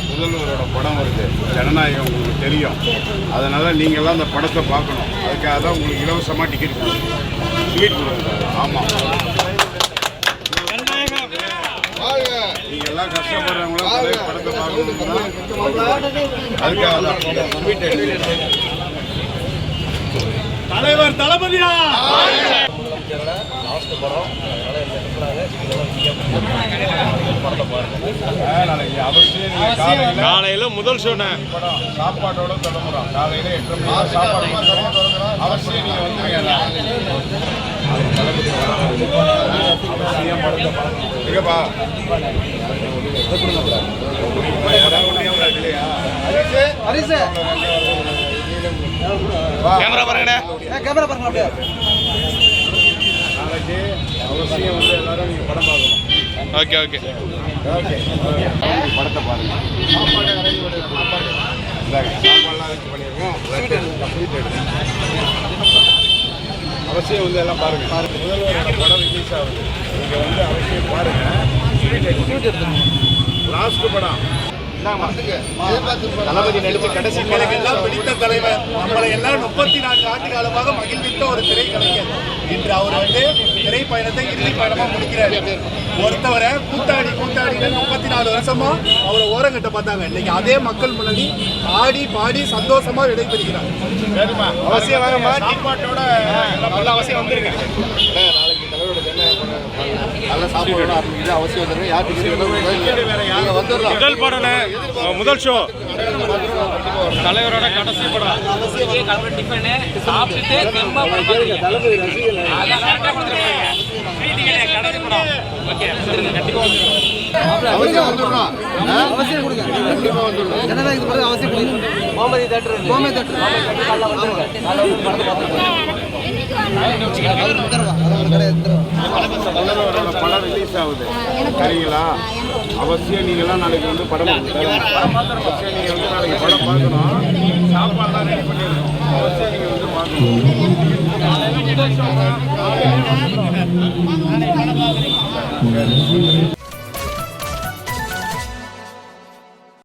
முதல்வரோட படம் வருது, ஜனநாயகம் உங்களுக்கு தெரியும். அதனால் நீங்கள்லாம் அந்த படத்தை பார்க்கணும். அதுக்காக தான் உங்களுக்கு இலவசமாக டிக்கெட் டிக்கெட் கொடுக்குறாரு. ஆமாம், நீங்கள்லாம் கஷ்டப்படுறவங்களாம் படத்தை பார்க்கணும். அதுக்காக தான் தலைவர் தளபதியா காலையில முதல் ஷோ படம் சாப்பாட்டோட தொடங்குறோம். காலையில 8 மணிக்கு சாப்பாடு அவசியம் நீங்க வந்துருங்க. கேமரா பாருங்க, கேமரா பாருங்க. அப்படியே நாளைக்கு அவசியம் வந்து எல்லாரும் நீங்க படம் பார்க்கணும். ஓகே ஓகே ஓகே, படத்தை பாருங்க. சாப்பாடுலாம் வச்சு பண்ணியிருக்கோம். அவசியம் வந்து எல்லாம் பாருங்க. முதல்வரோட படம் ரிலீஸ் ஆகுது, நீங்க வந்து அவசியம் பாருங்க. லாஸ்ட் படம் தளபதி நடித்த கடைசி எல்லாம் பிடித்த தலைவர், நம்மளை எல்லாம் 34 ஆண்டு காலமாக மகிழ்வித்த ஒரு திரைக்கலைஞர். இன்று அவர் வந்து திரைப்பயணத்தை இறுதி பயணமா முடிக்கிறார். ஒருத்தவரை கூத்தாடி 34 வருஷமா அவரை ஓரங்கட்ட பார்த்தாங்க. இன்னைக்கு அதே மக்கள் முன்னாடி ஆடி பாடி சந்தோஷமா விடைபெறுகிறார். அவசியம் வாங்கம்மா, சாப்பாட்டோட அவசியம் வந்துருங்க. நாளைக்கு தலைவரோட நல்ல சாப்பாடு ஆரம்பிக்குது, அவசியம் வந்துருங்க. யாருக்கு வந்துடலாம். முதல் படம், முதல் ஷோ, தலைவரோட கடைசி படம். சாப்பிட்டு அவசியம் வந்துடலாம். அவசியம் கொடுங்க, கண்டிப்பா வந்துடலாம். ஜனநாயகத்துக்கு பிறகு அவசியம் கொடுங்க. கோமதி தேட்டர் முதல்வரோட படம் ரிலீஸ் ஆகுது, சரிங்களா? அவசியம் நீங்கள்லாம் நாளைக்கு வந்து படம் அவசியம் நீங்கள் வந்து நாளைக்கு படம் பார்க்கணும். சாப்பாடுலாம் ரெடி பண்ணிடணும். அவசியம் நீங்கள் வந்து பார்க்கணும்.